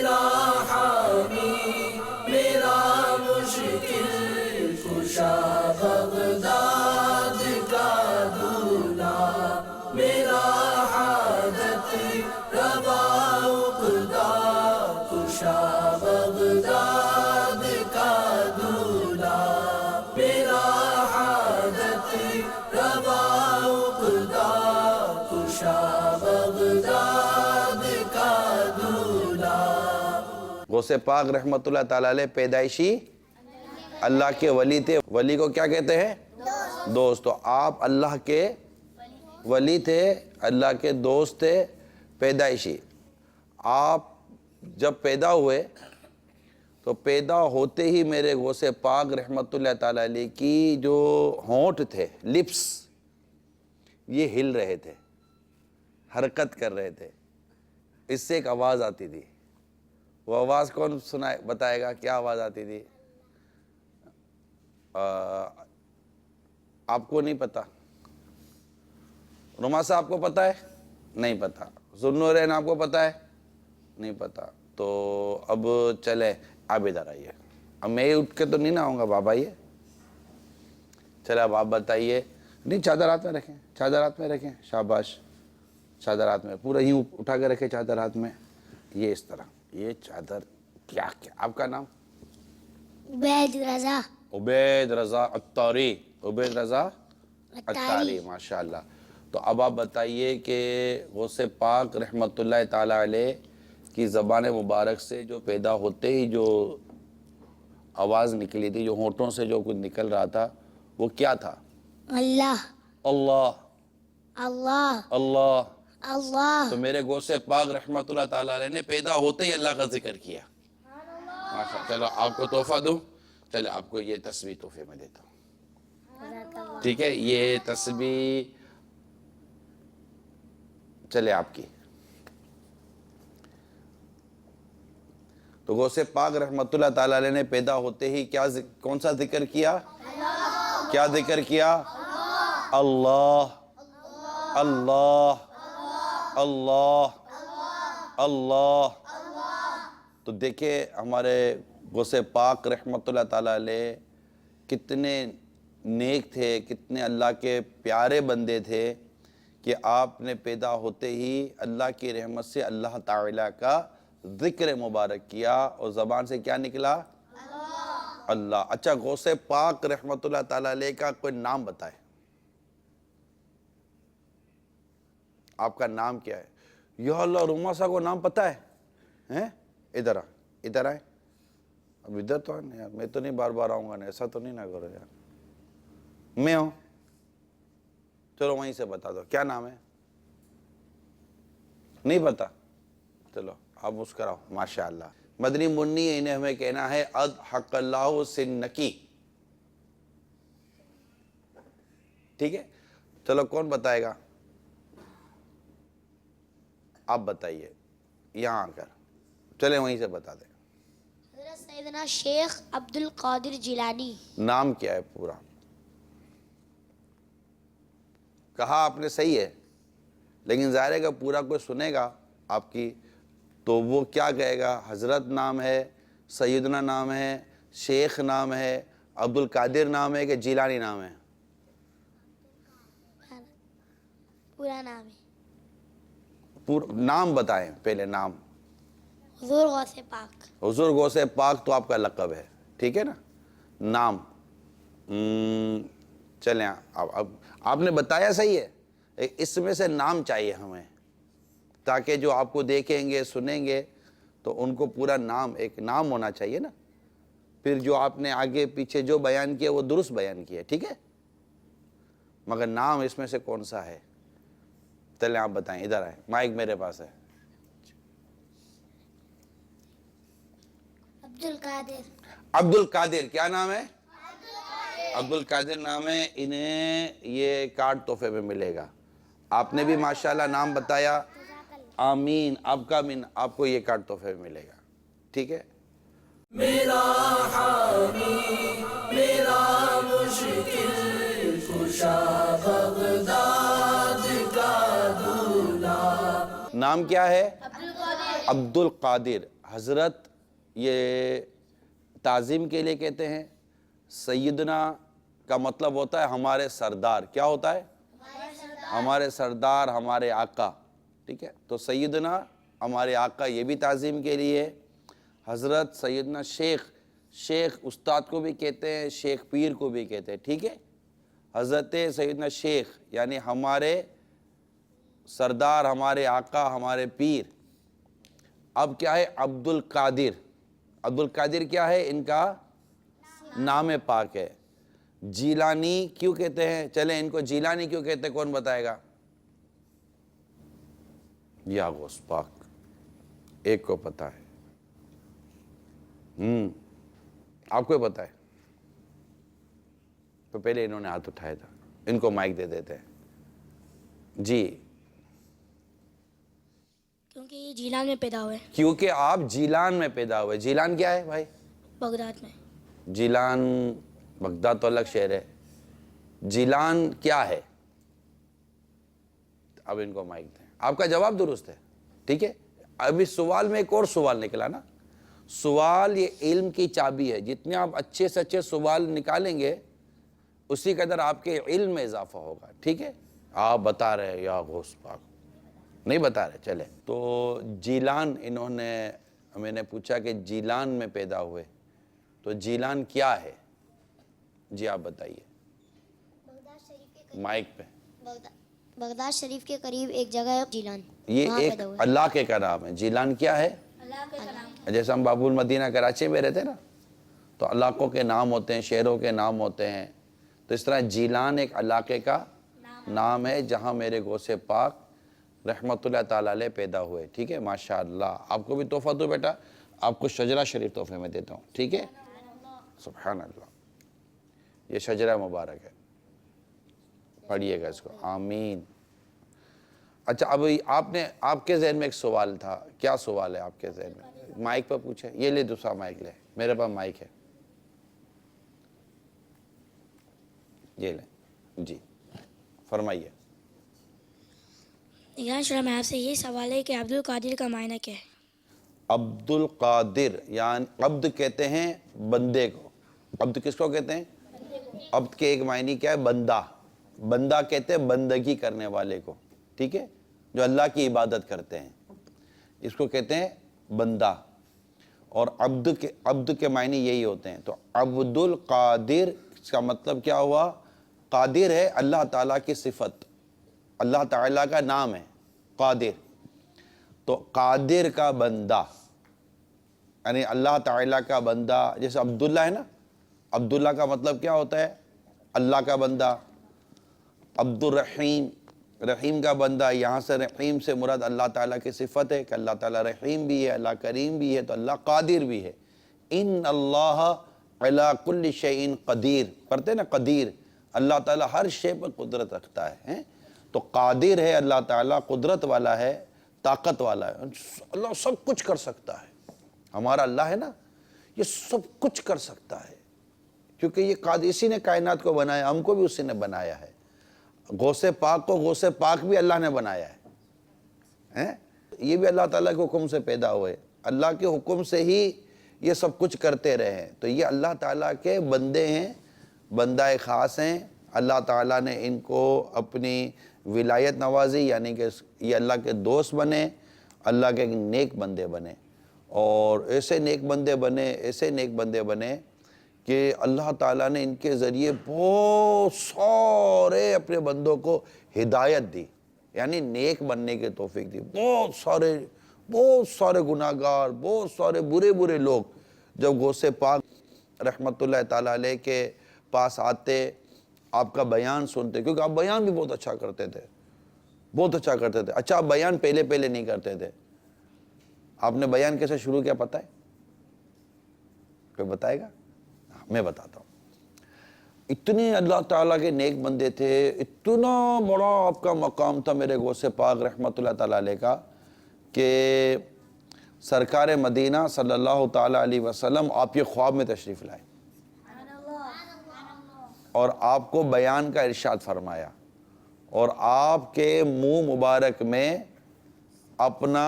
میرا حامی میرا مشکل کشا بغداد کا دولہا میرا حاجت روا عقدہ کشا بغداد کا دولہا میرا حاجت روا عقدہ کشا بغداد کا دولہا۔ غوث پاک رحمت اللہ تعالیٰ علیہ پیدائشی اللہ کے ولی تھے۔ ولی کو کیا کہتے ہیں؟ دوست۔ تو آپ اللہ کے ولی تھے، اللہ کے دوست تھے پیدائشی۔ آپ جب پیدا ہوئے تو پیدا ہوتے ہی میرے غوث پاک رحمت اللہ تعالیٰ علیہ کی جو ہونٹ تھے، لپس، یہ ہل رہے تھے، حرکت کر رہے تھے، اس سے ایک آواز آتی تھی۔ وہ آواز کون بتائے گا کیا آواز آتی تھی؟ آپ کو نہیں پتا؟ روما صاحب کو پتا ہے؟ نہیں پتا۔ ذوالنورین آپ کو پتا ہے؟ نہیں پتا۔ تو اب چلے آپ ادھر آئیے، اب میں اٹھ کے تو نہیں نہ آؤں گا، بابا یہ چلے اب آپ بتائیے۔ نہیں، چادر ہاتھ میں رکھیں، چادر ہاتھ میں رکھیں، شاباش، چادر ہاتھ میں پورا یوں اٹھا کے رکھے چادر ہاتھ میں، یہ اس طرح، یہ چادر کیا آپ کا نام؟ عبید رضا۔ عبید رضا عطاری، عبید رضا عطاری، ماشاءاللہ۔ تو اب آپ بتائیے کہ غوث پاک رحمت اللہ تعالیٰ علیہ کی زبان مبارک سے جو پیدا ہوتے ہی جو آواز نکلی تھی، جو ہونٹوں سے جو کچھ نکل رہا تھا، وہ کیا تھا؟ اللہ اللہ اللہ اللہ۔ اللہ۔ تو میرے غوث پاک رحمت اللہ تعالیٰ علیہ نے پیدا ہوتے ہی اللہ کا ذکر کیا۔ ماشاءاللہ۔ چلو آپ کو تحفہ دوں، چلے آپ کو یہ تسبیح تحفے میں دیتا ہوں، ٹھیک ہے؟ یہ تسبیح چلے آپ کی۔ تو غوث پاک رحمت اللہ تعالیٰ علیہ نے پیدا ہوتے ہی کون سا ذکر کیا؟ کیا ذکر کیا؟ اللہ اللہ اللہ اللہ۔ تو دیکھیں ہمارے غوث پاک رحمت اللہ تعالیٰ علیہ کتنے نیک تھے، کتنے اللہ کے پیارے بندے تھے کہ آپ نے پیدا ہوتے ہی اللہ کی رحمت سے اللہ تعالیٰ کا ذکر مبارک کیا، اور زبان سے کیا نکلا؟ اللہ۔ اچھا، غوث پاک رحمت اللہ تعالیٰ علیہ کا کوئی نام بتائے، آپ کا نام کیا ہے؟ یا اللہ، روما صاحب کو نام پتہ ہے؟ ادھر ادھر آئے، اب ادھر تو آنے یار، میں تو نہیں بار بار آؤں گا، ایسا تو نہیں نہ کرو یار، میں ہوں، چلو وہیں سے بتا دو کیا نام ہے؟ نہیں پتا؟ چلو آپ مسکراؤ، ماشاءاللہ۔ مدنی منی انہیں ہمیں کہنا ہے اضحک اللہ سنکی، ٹھیک ہے؟ چلو کون بتائے گا؟ آپ بتائیے یہاں آ کر، چلے وہیں سے بتا دیں۔ حضرت سیدنا شیخ عبد القادر جیلانی۔ نام کیا ہے پورا؟ کہا آپ نے صحیح ہے، لیکن ظاہر ہے کہ پورا کوئی سنے گا آپ کی تو وہ کیا کہے گا؟ حضرت نام ہے، سیدنا نام ہے، شیخ نام ہے، عبد القادر نام ہے کہ جیلانی نام ہے؟ پورا نام ہے؟ نام بتائیں پہلے، نام۔ حضور غوث پاک۔ حضور غوث پاک تو آپ کا لقب ہے، ٹھیک ہے نا؟ نام چلیں، اب آپ نے بتایا صحیح ہے، اس میں سے نام چاہیے ہمیں، تاکہ جو آپ کو دیکھیں گے سنیں گے تو ان کو پورا نام، ایک نام ہونا چاہیے نا، پھر جو آپ نے آگے پیچھے جو بیان کیا وہ درست بیان کیا، ٹھیک ہے؟ مگر نام اس میں سے کون سا ہے؟ چلیں آپ بتائیں، ادھر آئیں، مائک میرے پاس ہے۔ عبد القادر۔ عبد القادر، کیا نام ہے؟ عبد القادر نام ہے۔ انہیں یہ کارڈ تحفے میں ملے گا۔ آپ نے بھی ماشاءاللہ نام بتایا، آمین، آپ کا آمین، آپ کو یہ کارڈ تحفے میں ملے گا، ٹھیک ہے؟ میرا حامی میرا مشکل کشا بغداد کا دولہا۔ نام کیا ہے؟ عبد القادر۔ حضرت یہ تعظیم کے لیے کہتے ہیں. سیدنا کا مطلب ہوتا ہے ہمارے سردار. کیا ہوتا ہے؟ ہمارے سردار، ہمارے آقا. ٹھیک ہے، تو سیدنا ہمارے آقا یہ بھی تعظیم کے لیے. حضرت سیدنا شیخ، شیخ استاد کو بھی کہتے ہیں، شیخ پیر کو بھی کہتے ہیں. ٹھیک ہے، حضرت سیدنا شیخ یعنی ہمارے سردار، ہمارے آقا، ہمارے پیر. اب کیا ہے؟ عبد القادر. عبد القادر کیا ہے؟ ان کا نام پاک ہے. جیلانی کیوں کہتے ہیں؟ چلیں ان کو جیلانی کیوں کہتے ہیں، کون بتائے گا؟ یا غوث پاک، ایک کو پتا ہے. آپ کو پتا ہے؟ تو پہلے انہوں نے ہاتھ اٹھایا تھا، ان کو مائک دے دیتے ہیں. جی، کیونکہ یہ جیلان میں پیدا ہوئے. کیونکہ آپ جیلان میں پیدا ہوئے. جیلان کیا ہے بھائی؟ بغداد میں. جیلان بغداد تو الگ شہر ہے. جیلان کیا ہے؟ اب ان کو مائک دیں. آپ کا جواب درست ہے. ٹھیک ہے، ابھی سوال میں ایک اور سوال نکلا نا. سوال یہ علم کی چابی ہے. جتنے آپ اچھے سے اچھے سوال نکالیں گے اسی قدر آپ کے علم میں اضافہ ہوگا. ٹھیک ہے، آپ بتا رہے ہیں یا غوث پاک، نہیں بتا رہے. چلے تو جیلان، انہوں نے، میں نے پوچھا کہ جیلان میں پیدا ہوئے، تو جیلان کیا ہے؟ جی آپ بتائیے مائک پہ. بغداد شریف کے قریب ایک جگہ ہے جیلان. یہ ایک اللہ کے کا نام ہے. جیلان کیا ہے؟ جیسے ہم باب المدینہ کراچی میں رہتے ہیں نا، تو علاقوں کے نام ہوتے ہیں، شہروں کے نام ہوتے ہیں. تو اس طرح جیلان ایک علاقے کا نام ہے جہاں میرے غوث پاک رحمت اللہ تعالیٰ علیہ پیدا ہوئے. ٹھیک ہے، ماشاءاللہ. آپ کو بھی تحفہ دو بیٹا، آپ کو شجرہ شریف تحفے میں دیتا ہوں. ٹھیک ہے، سبحان اللہ. یہ شجرہ مبارک ہے، پڑھیے گا اس کو. آمین. اچھا، اب آپ کے ذہن میں ایک سوال تھا. کیا سوال ہے آپ کے ذہن میں؟ مائک پہ پوچھیں. یہ لے دوسرا مائک لے، میرے پاس مائک ہے. یہ لیں جی، فرمائیے. نگران شورا، میں آپ سے یہ سوال ہے کہ عبد القادر کا معنی کیا ہے؟ عبد القادر یعنی عبد کہتے ہیں بندے کو. عبد کس کو کہتے ہیں؟ عبد کے ایک معنی کیا ہے؟ بندہ. بندہ کہتے ہیں بندگی کرنے والے کو. ٹھیک ہے، جو اللہ کی عبادت کرتے ہیں اس کو کہتے ہیں بندہ. اور عبد کے معنی یہی ہوتے ہیں. تو عبد القادر اس کا مطلب کیا ہوا؟ قادر ہے اللہ تعالیٰ کی صفت، اللہ تعالیٰ کا نام ہے قادر. تو قادر کا بندہ یعنی اللہ تعالیٰ کا بندہ. جیسے عبداللہ ہے نا، عبداللہ کا مطلب کیا ہوتا ہے؟ اللہ کا بندہ. عبد الرحیم، رحیم کا بندہ. یہاں سے رحیم سے مراد اللہ تعالیٰ کی صفت ہے کہ اللہ تعالیٰ رحیم بھی ہے، اللہ کریم بھی ہے، تو اللہ قادر بھی ہے. ان اللہ علی کل شیء قدیر، پڑھتے نا قدیر. اللہ تعالیٰ ہر شے پر قدرت رکھتا ہے. تو قادر ہے اللہ تعالیٰ، قدرت والا ہے، طاقت والا ہے. اللہ سب کچھ کر سکتا ہے. ہمارا اللہ ہے نا، یہ سب کچھ کر سکتا ہے کیونکہ یہ قادر، اسی نے کائنات کو بنایا، ہم کو بھی اسی نے بنایا ہے. غوث پاک کو غوث پاک بھی اللہ نے بنایا ہے. یہ بھی اللہ تعالیٰ کے حکم سے پیدا ہوئے، اللہ کے حکم سے ہی یہ سب کچھ کرتے رہے. تو یہ اللہ تعالیٰ کے بندے ہیں، بندہ خاص ہیں. اللہ تعالیٰ نے ان کو اپنی ولایت نوازی، یعنی کہ یہ اللہ کے دوست بنے، اللہ کے نیک بندے بنے. اور ایسے نیک بندے بنے کہ اللہ تعالیٰ نے ان کے ذریعے بہت سارے اپنے بندوں کو ہدایت دی، یعنی نیک بننے کی توفیق دی. بہت سارے گناہگار، بہت سارے برے لوگ جب غوث پاک رحمت اللہ تعالیٰ علیہ کے پاس آتے، آپ کا بیان سنتے، کیونکہ آپ بیان بھی بہت اچھا کرتے تھے. اچھا، آپ بیان پہلے نہیں کرتے تھے. آپ نے بیان کیسے شروع کیا پتہ ہے؟ کوئی بتائے گا؟ میں بتاتا ہوں. اتنے اللہ تعالیٰ کے نیک بندے تھے، اتنا بڑا آپ کا مقام تھا میرے غوث پاک رحمت اللہ تعالیٰ علیہ کا کہ سرکار مدینہ صلی اللہ تعالیٰ علیہ وسلم آپ کے خواب میں تشریف لائے اور آپ کو بیان کا ارشاد فرمایا، اور آپ کے منہ مبارک میں اپنا،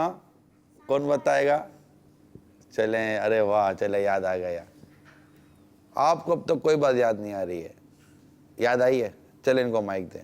کون بتائے گا؟ چلیں، ارے واہ، چلے یاد آ گیا. آپ کو اب تک کوئی بات یاد نہیں آ رہی ہے؟ یاد آئی ہے؟ چلیں ان کو مائک دیں.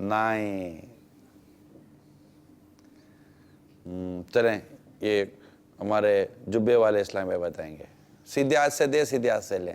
نہیں. چلیں یہ ہمارے جبے والے اسلام میں بتائیں گے. سیدھے ہاتھ سے دے، سیدھے ہاتھ سے لیں.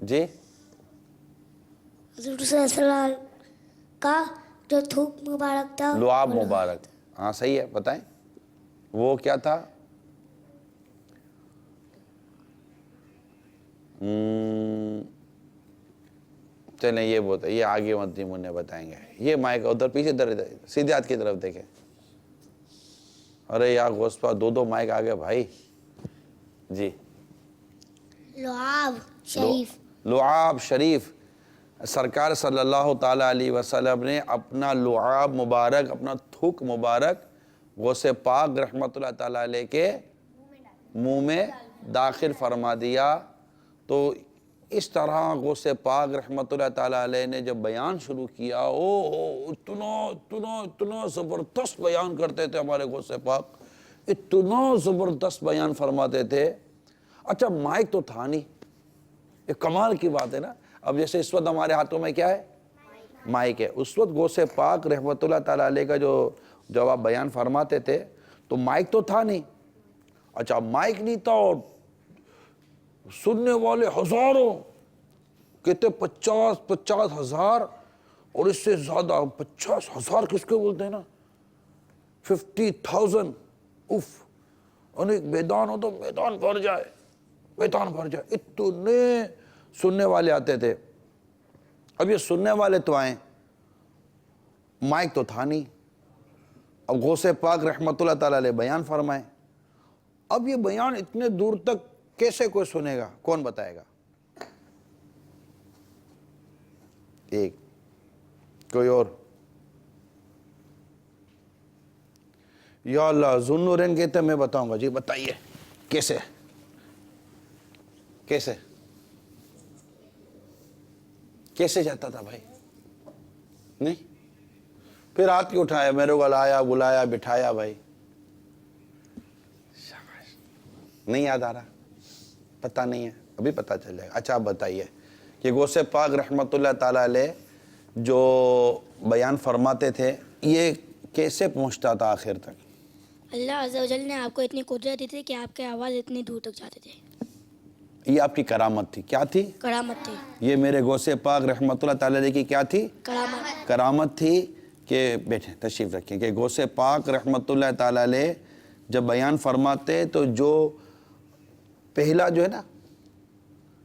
جی حضور صلی اللہ علیہ وسلم کا جو تھوک مبارک تھا. لعاب مبارک. ہاں صحیح ہے، بتائیں وہ کیا تھا؟ چلیں یہ بہت، یہ آگے مدی منہ بتائیں گے. یہ مائک ادھر پیچھے، ادھر سیدھے ہاتھ کی طرف دیکھیں. ارے یا غوث دو مائک آگے بھائی. جی لعاب شریف. لعاب شریف. سرکار صلی اللہ تعالیٰ علیہ وسلم نے اپنا لعاب مبارک، اپنا تھوک مبارک غوث پاک رحمت اللہ تعالیٰ علیہ کے منہ میں داخل فرما دیا. تو اس طرح غوث پاک رحمت اللہ تعالیٰ علیہ نے جب بیان شروع کیا، اتنا زبردست بیان کرتے تھے ہمارے غوث پاک، اتنا زبردست بیان فرماتے تھے. اچھا مائک تو تھا نہیں، یہ کمال کی بات ہے نا. اب جیسے اس وقت ہمارے ہاتھوں میں کیا ہے؟ مائک ہے. اس وقت غوث پاک رحمت اللہ تعالیٰ علیہ کا جو آپ بیان فرماتے تھے تو مائک تو تھا نہیں. اچھا مائک نہیں تھا اور سننے والے ہزاروں، کہتے 50,000 اور اس سے زیادہ. 50,000 کس کو بولتے ہیں نا؟ 50,000. اف، اور ایک میدان ہو تو میدان بھر جائے، میدان بھر جائے، اتنے سننے والے آتے تھے. اب یہ سننے والے تو آئیں، مائک تو تھا نہیں. اب غوث پاک رحمت اللہ تعالیٰ علیہ بیان فرمائیں. اب یہ بیان اتنے دور تک کیسے کوئی سنے گا؟ کون بتائے گا؟ ایک کوئی اور؟ یا اللہ، ذوالنورین کہتے ہیں میں بتاؤں گا. جی بتائیے کیسے؟ کیسے کیسے جاتا تھا بھائی؟ نہیں پھر ہاتھ کیوں اٹھایا؟ میرے کو لایا، بلایا، بٹھایا بھائی. شاباش. نہیں یاد آ رہا؟ پتہ نہیں ہے؟ ابھی پتہ چل جائے گا. اچھا آپ بتائیے کہ غوث پاک رحمت اللہ تعالیٰ علیہ جو بیان فرماتے تھے یہ کیسے پہنچتا تھا آخر تک؟ اللہ عز و جل نے آپ کو اتنی قدرت دی تھی کہ آپ کے آواز اتنی دور تک جاتے تھے. یہ آپ کی کرامت تھی. کیا تھی؟ کرامت تھی. یہ میرے غوث پاک رحمت اللہ تعالیٰ علیہ کی کیا تھی؟ کرامت. کرامت تھی. کہ بیٹھیں تشریف رکھیں کہ غوث پاک رحمت اللہ تعالیٰ علیہ جب بیان فرماتے تو جو پہلا جو ہے نا،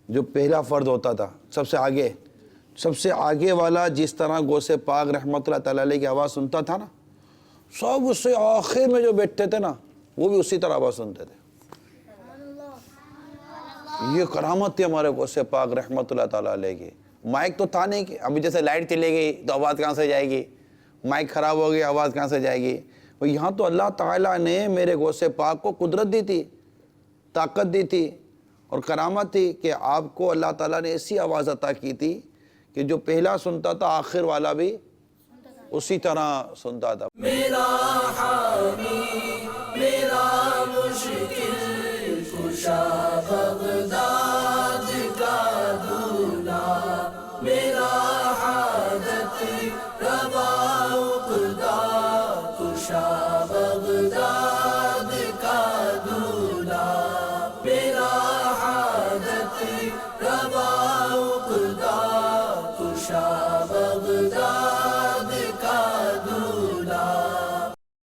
جو پہلا فرد ہوتا تھا سب سے آگے والا، جس طرح غوث پاک رحمت اللہ تعالیٰ علیہ کی آواز سنتا تھا نا، سب اس سے آخر میں جو بیٹھتے تھے نا وہ بھی اسی طرح آواز سنتے تھے. یہ کرامت تھی ہمارے غوث پاک رحمت اللہ تعالیٰ علیہ کی. مائک تو تھا نہیں کہ ابھی جیسے لائٹ چلے گئی تو آواز کہاں سے جائے گی، مائک خراب ہو گئی آواز کہاں سے جائے گی. یہاں تو اللہ تعالیٰ نے میرے غوث پاک کو قدرت دی تھی، طاقت دی تھی اور کرامت تھی کہ آپ کو اللہ تعالیٰ نے ایسی آواز عطا کی تھی کہ جو پہلا سنتا تھا آخر والا بھی اسی طرح سنتا تھا. میرا حامی، میرا مشکل کشا، بغداد کا دولا، میرا حاجت روا عقدہ کشا، بغداد کا دولا، میرا حاجت روا عقدہ کشا.